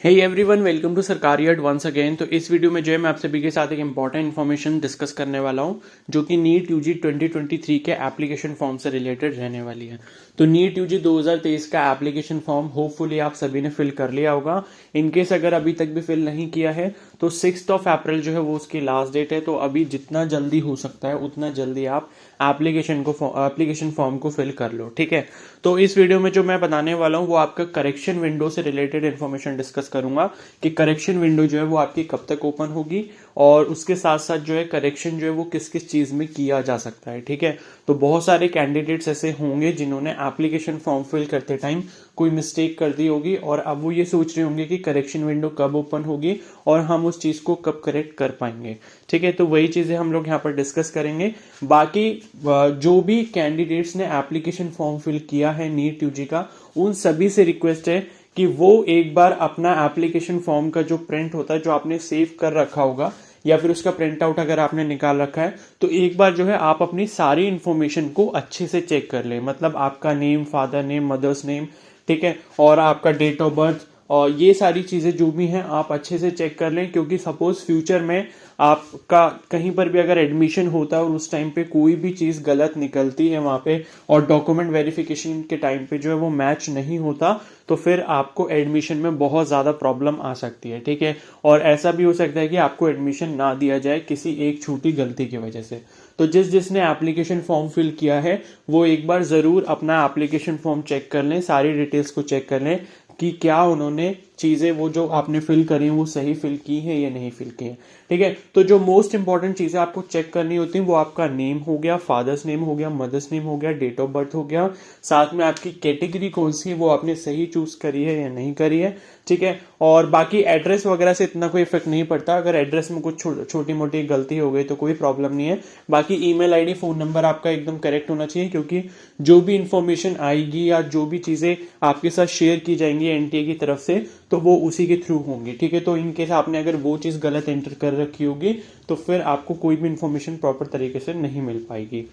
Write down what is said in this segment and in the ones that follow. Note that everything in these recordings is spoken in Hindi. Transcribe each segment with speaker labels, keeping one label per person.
Speaker 1: हे एवरीवन, वेलकम टू सरकारी अड वंस अगेन। तो इस वीडियो में जो है मैं आप सभी के साथ एक इंपॉर्टेंट इन्फॉर्मेशन डिस्कस करने वाला हूं जो कि नीट यूजी 2023 के एप्लीकेशन फॉर्म से रिलेटेड रहने वाली है। तो नीट यूजी 2023 का एप्लीकेशन फॉर्म होपफुली आप सभी ने फिल कर लिया होगा। इनकेस अगर अभी तक भी फिल नहीं किया है तो 6 अप्रैल जो है वो उसकी लास्ट डेट है। तो अभी जितना जल्दी हो सकता है उतना जल्दी आप एप्लीकेशन फॉर्म को फिल कर लो, ठीक है। तो इस वीडियो में जो मैं बताने वाला हूँ वो आपका करेक्शन विंडो से रिलेटेड इन्फॉर्मेशन डिस्कस करूंगा कि करेक्शन विंडो जो है वो आपकी कब तक ओपन होगी और उसके साथ साथ जो है करेक्शन जो है वो किस किस चीज में किया जा सकता है, ठीक है। तो बहुत सारे कैंडिडेट्स ऐसे होंगे जिन्होंने एप्लीकेशन फॉर्म फिल करते टाइम कोई मिस्टेक कर दी होगी और अब वो ये सोच रहे होंगे कि करेक्शन विंडो कब ओपन होगी और हम उस चीज को कब करेक्ट कर पाएंगे, ठीक है। तो वही चीजें हम लोग यहाँ पर डिस्कस करेंगे। बाकी जो भी कैंडिडेट्स ने एप्लीकेशन फॉर्म फिल किया है नीट यूजी का, उन सभी से रिक्वेस्ट है कि वो एक बार अपना एप्लीकेशन फॉर्म का जो प्रिंट होता है जो आपने सेव कर रखा होगा या फिर उसका प्रिंट आउट अगर आपने निकाल रखा है तो एक बार जो है आप अपनी सारी इंफॉर्मेशन को अच्छे से चेक कर ले। मतलब आपका name, father name, mother's name, ठीक है, और आपका डेट ऑफ बर्थ और ये सारी चीजें जो भी हैं आप अच्छे से चेक कर लें, क्योंकि सपोज फ्यूचर में आपका कहीं पर भी अगर एडमिशन होता है और उस टाइम पे कोई भी चीज गलत निकलती है वहां पे और डॉक्यूमेंट वेरिफिकेशन के टाइम पे जो है वो मैच नहीं होता तो फिर आपको एडमिशन में बहुत ज्यादा प्रॉब्लम आ सकती है, ठीक है। और ऐसा भी हो सकता है कि आपको एडमिशन ना दिया जाए किसी एक छोटी गलती की वजह से। तो जिसने एप्लीकेशन फॉर्म फिल किया है वो एक बार जरूर अपना एप्लीकेशन फॉर्म चेक कर लें, सारी डिटेल्स को चेक कर लें कि क्या उन्होंने चीजें वो जो आपने फिल करी हैं वो सही फिल की है या नहीं फिल की है, ठीक है। तो जो मोस्ट इंपॉर्टेंट चीजें आपको चेक करनी होती है वो आपका नेम हो गया, फादर्स नेम हो गया, मदर्स नेम हो गया, डेट ऑफ बर्थ हो गया, साथ में आपकी कैटेगरी कौन सी है वो आपने सही चूज करी है या नहीं करी है, ठीक है। और बाकी एड्रेस वगैरह से इतना कोई इफेक्ट नहीं पड़ता, अगर एड्रेस में कुछ छोटी मोटी गलती हो गई तो कोई प्रॉब्लम नहीं है। बाकी ईमेल आईडी, फोन नंबर आपका एकदम करेक्ट होना चाहिए, क्योंकि जो भी इंफॉर्मेशन आएगी या जो भी चीजें आपके साथ शेयर की जाएंगी एनटीए की तरफ से तो वो उसी के थ्रू होंगी, ठीक है। तो इनकेस आपने अगर वो चीज गलत एंटर कर रखी होगी तो फिर आपको कोई भी इंफॉर्मेशन प्रॉपर तरीके से नहीं मिल पाएगी,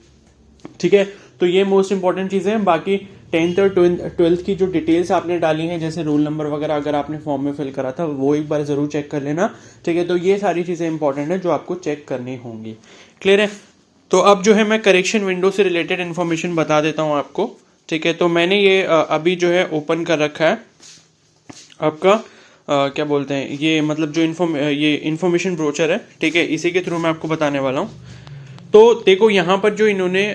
Speaker 1: ठीक है। तो ये मोस्ट इंपॉर्टेंट चीजें हैं। बाकी 10th और 12th की जो डिटेल्स आपने डाली हैं जैसे रोल नंबर वगैरह अगर आपने फॉर्म में फिल करा था वो एक बार जरूर चेक कर लेना, ठीक है। तो ये सारी चीजें इंपॉर्टेंट है जो आपको चेक करनी होंगी, क्लियर है। तो अब जो है मैं करेक्शन विंडो से रिलेटेड इन्फॉर्मेशन बता देता हूं आपको, ठीक है। तो मैंने ये अभी जो है ओपन कर रखा है आपका क्या बोलते हैं ये, मतलब जो ये इन्फॉर्मेशन ब्रोचर है, ठीक है, इसी के थ्रू मैं आपको बताने वाला हूं। तो देखो यहाँ पर जो इन्होंने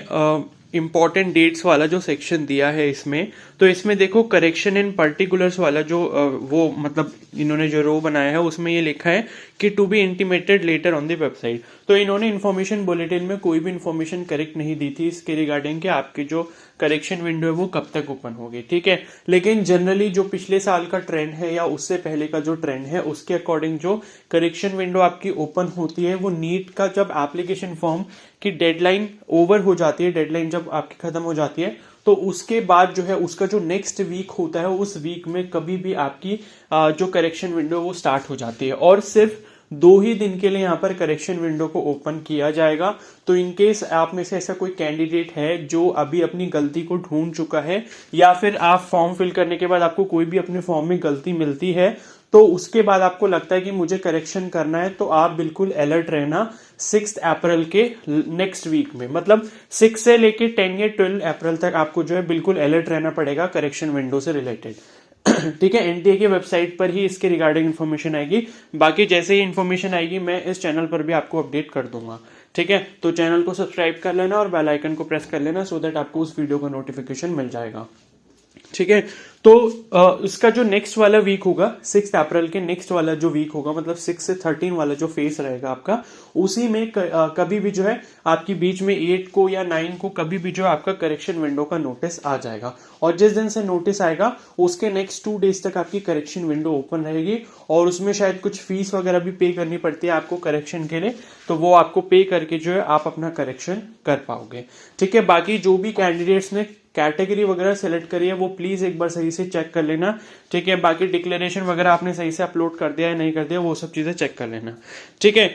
Speaker 1: इंपॉर्टेंट डेट्स वाला जो सेक्शन दिया है इसमें, तो इसमें देखो करेक्शन इन पर्टिकुलर्स वाला जो वो मतलब इन्होंने जो रो बनाया है उसमें ये लिखा है कि to be intimated later on the website. तो इन्होंने इन्फॉर्मेशन बुलेटिन में कोई भी इन्फॉर्मेशन करेक्ट नहीं दी थी इसके रिगार्डिंग कि आपकी जो करेक्शन विंडो है वो कब तक ओपन होगी, ठीक है। लेकिन जनरली जो पिछले साल का ट्रेंड है या उससे पहले का जो ट्रेंड है उसके अकॉर्डिंग जो करेक्शन विंडो आपकी ओपन होती है वो नीट का जब एप्लीकेशन फॉर्म की डेडलाइन ओवर हो जाती है, डेडलाइन जब आपकी खत्म हो जाती है तो उसके बाद जो है उसका जो नेक्स्ट वीक होता है उस वीक में कभी भी आपकी जो करेक्शन विंडो वो स्टार्ट हो जाती है और सिर्फ 2 ही दिन के लिए यहाँ पर करेक्शन विंडो को ओपन किया जाएगा। तो इनकेस आप में से ऐसा कोई कैंडिडेट है जो अभी अपनी गलती को ढूंढ चुका है या फिर आप फॉर्म फिल करने के बाद आपको कोई भी अपने फॉर्म में गलती मिलती है तो उसके बाद आपको लगता है कि मुझे करेक्शन करना है, तो आप बिल्कुल अलर्ट रहना 6 अप्रैल के नेक्स्ट वीक में, मतलब 6 से लेके 10 या 12 अप्रैल तक आपको जो है बिल्कुल अलर्ट रहना पड़ेगा करेक्शन विंडो से रिलेटेड, ठीक है। एनटीए की वेबसाइट पर ही इसके रिगार्डिंग इन्फॉर्मेशन आएगी। बाकी जैसे ही इन्फॉर्मेशन आएगी मैं इस चैनल पर भी आपको अपडेट कर दूंगा, ठीक है। तो चैनल को सब्सक्राइब कर लेना और बेल आइकन को प्रेस कर लेना सो दैट आपको उस वीडियो का नोटिफिकेशन मिल जाएगा, ठीक है। तो इसका जो नेक्स्ट वाला वीक होगा 6 अप्रैल के नेक्स्ट वाला जो वीक होगा, मतलब 6 से 13 वाला जो फेस रहेगा आपका, उसी में कभी भी जो है आपकी बीच में 8 को या 9 को कभी भी जो आपका करेक्शन विंडो का नोटिस आ जाएगा और जिस दिन से नोटिस आएगा उसके नेक्स्ट 2 डेज तक आपकी करेक्शन विंडो ओपन रहेगी और उसमें शायद कुछ फीस वगैरह भी पे करनी पड़ती है आपको करेक्शन के लिए, तो वो आपको पे करके जो है आप अपना करेक्शन कर पाओगे, ठीक है। बाकी जो भी कैंडिडेट्स ने कैटेगरी वगैरह सेलेक्ट करी है वो प्लीज एक बार सही से चेक कर लेना, ठीक है। बाकी डिक्लेरेशन वगैरह आपने सही से अपलोड कर दिया है नहीं कर दिया वो सब चीजें चेक कर लेना, ठीक है।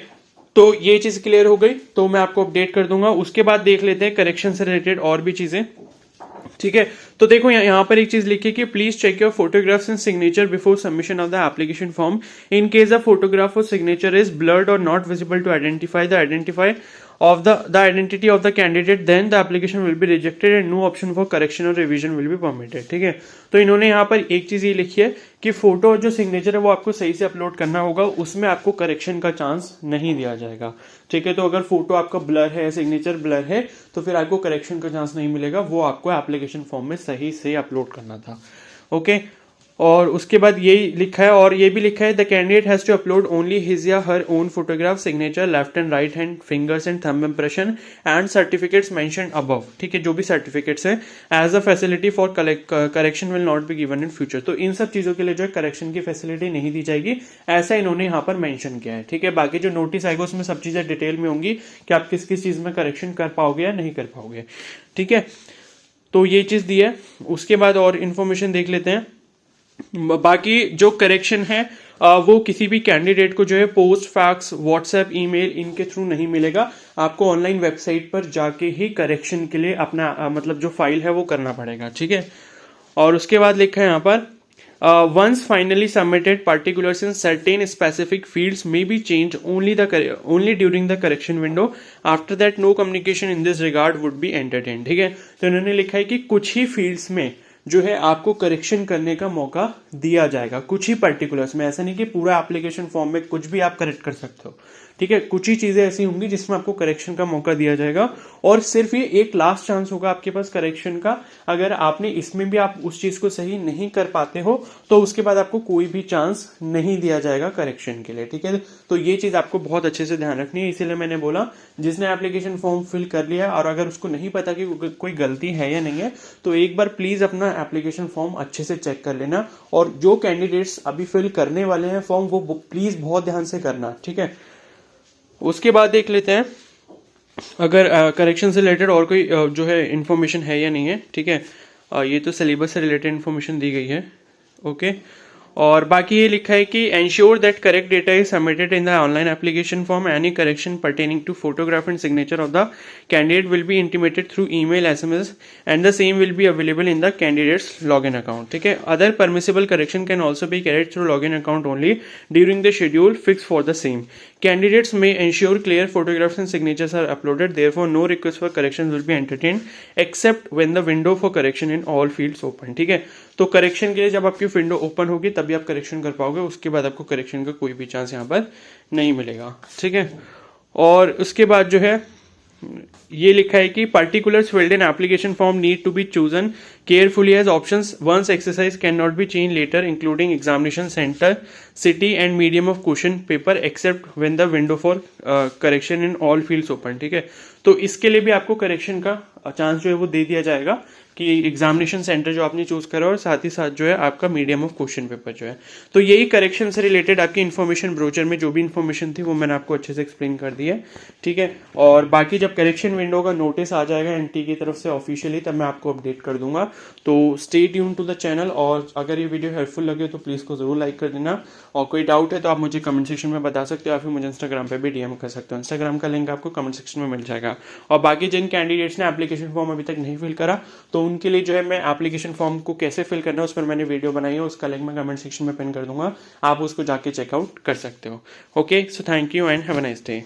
Speaker 1: तो ये चीज क्लियर हो गई तो मैं आपको अपडेट कर दूंगा। उसके बाद देख लेते हैं करेक्शन से रिलेटेड और भी चीजें। ठीक है। तो देखो यहाँ पर एक चीज लिखी कि please check your photographs and signature before submission of the application form in case the photograph और सिग्नेचर इज ब्लर्ड और not visible to identify of the identity of the candidate, then the application will be rejected and no option for correction or revision will be permitted। ठीक है। तो इन्होंने यहाँ पर एक चीज ये लिखी है कि फोटो जो सिग्नेचर है वो आपको सही से अपलोड करना होगा, उसमें आपको करेक्शन का चांस नहीं दिया जाएगा। ठीक है। तो अगर फोटो आपका ब्लर है, सिग्नेचर ब्लर है, तो फिर आपको करेक्शन का चांस नहीं मिलेगा, वो आपको एप्लीकेशन फॉर्म में सही से अपलोड करना था। ओके। और उसके बाद यही लिखा है, और ये भी लिखा है the candidate has to upload only his या her own photograph, signature, left and right hand fingers and thumb impression and certificates mentioned above. ठीक है। जो भी सर्टिफिकेट्स है, as a facility for correction will not be given in future. तो इन सब चीजों के लिए जो है करेक्शन की फैसिलिटी नहीं दी जाएगी, ऐसा इन्होंने यहाँ पर मेंशन किया है। ठीक है। बाकी जो नोटिस आएगा उसमें सब चीजें डिटेल में होंगी कि आप किस किस चीज में करेक्शन कर पाओगे या नहीं कर पाओगे। ठीक है। तो ये चीज दी है। उसके बाद और इन्फॉर्मेशन देख लेते हैं। बाकी जो करेक्शन है वो किसी भी कैंडिडेट को जो है पोस्ट, फैक्स, व्हाट्सएप, ईमेल इनके थ्रू नहीं मिलेगा। आपको ऑनलाइन वेबसाइट पर जाके ही करेक्शन के लिए अपना मतलब जो फाइल है वो करना पड़ेगा। ठीक है। और उसके बाद लिखा है यहाँ पर once finally submitted, particulars in certain specific fields may be changed only during the correction window. After that, no communication in this regard would be entertained। ठीक है। तो इन्होंने लिखा है कि कुछ ही फील्ड्स में जो है आपको करेक्शन करने का मौका दिया जाएगा, कुछ ही पर्टिकुलर्स में। ऐसा नहीं कि पूरा एप्लीकेशन फॉर्म में कुछ भी आप करेक्ट कर सकते हो। ठीक है। कुछ ही चीजें ऐसी होंगी जिसमें आपको करेक्शन का मौका दिया जाएगा, और सिर्फ ये एक लास्ट चांस होगा आपके पास करेक्शन का। अगर आपने इसमें भी आप उस चीज को सही नहीं कर पाते हो तो उसके बाद आपको कोई भी चांस नहीं दिया जाएगा करेक्शन के लिए। ठीक है। तो ये चीज आपको बहुत अच्छे से ध्यान रखनी है। इसीलिए मैंने बोला जिसने एप्लीकेशन फॉर्म फिल कर लिया और अगर उसको नहीं पता कि कोई गलती है या नहीं है, तो एक बार प्लीज अपना एप्लीकेशन फॉर्म अच्छे से चेक कर लेना। और जो कैंडिडेट्स अभी फिल करने वाले हैं फॉर्म, वो प्लीज बहुत ध्यान से करना। ठीक है। उसके बाद देख लेते हैं अगर करेक्शन से रिलेटेड और कोई जो है इंफॉर्मेशन है या नहीं है। ठीक है। ये तो सिलेबस से रिलेटेड इंफॉर्मेशन दी गई है। ओके। और बाकी ये लिखा है कि ensure that correct data is submitted in the online application form, any correction pertaining to photograph and signature of the candidate will be intimated through email, SMS and the same will be available in the candidate's login account. ठीक है। Other permissible correction can also be carried through login account only during the schedule fix for the same. Candidates may ensure clear photographs and signatures are uploaded. Therefore, no request for corrections will be entertained except when the window for correction in all fields open। ठीक है। तो करेक्शन के लिए जब आपकी विंडो ओपन होगी तभी आप करेक्शन कर पाओगे, उसके बाद आपको करेक्शन का कोई भी चांस यहाँ पर नहीं मिलेगा। ठीक है। और उसके बाद जो है ये लिखा है कि particulars filled in application form need to be chosen carefully as options once exercise cannot be changed later, including examination center, city and medium of question paper except when the window for correction in all fields open। ठीक है। तो इसके लिए भी आपको करेक्शन का चांस जो है वो दे दिया जाएगा कि एग्जामिनेशन सेंटर जो आपने चूज करा और साथ ही साथ जो है आपका मीडियम ऑफ क्वेश्चन पेपर जो है। तो यही करेक्शन से रिलेटेड आपकी इन्फॉर्मेशन ब्रोचर में जो भी इन्फॉर्मेशन थी वो मैंने आपको अच्छे से एक्सप्लेन कर दी है। ठीक है। और बाकी जब करेक्शन विंडो का नोटिस आ जाएगा एनटी की तरफ से ऑफिशियली, तब मैं आपको अपडेट कर दूंगा। तो stay tune to the channel, और अगर ये वीडियो हेल्पफुल लगे तो प्लीज़ को जरूर लाइक कर देना। और कोई डाउट है तो आप मुझे कमेंट सेक्शन में बता सकते हो, या फिर मुझे इंस्टाग्राम पे भी DM कर सकते हो। इंस्टाग्राम का लिंक आपको कमेंट सेक्शन में मिल जाएगा। और बाकी जिन कैंडिडेट्स ने एप्लीकेशन फॉर्म अभी तक नहीं फिल करा, तो उनके लिए जो है मैं एप्लीकेशन फॉर्म को कैसे फिल करना है उस पर मैंने वीडियो बनाई है, उसका लिंक मैं कमेंट सेक्शन में पिन कर दूंगा, आप उसको जाके चेकआउट कर सकते हो। Okay. So thank you and have a nice day.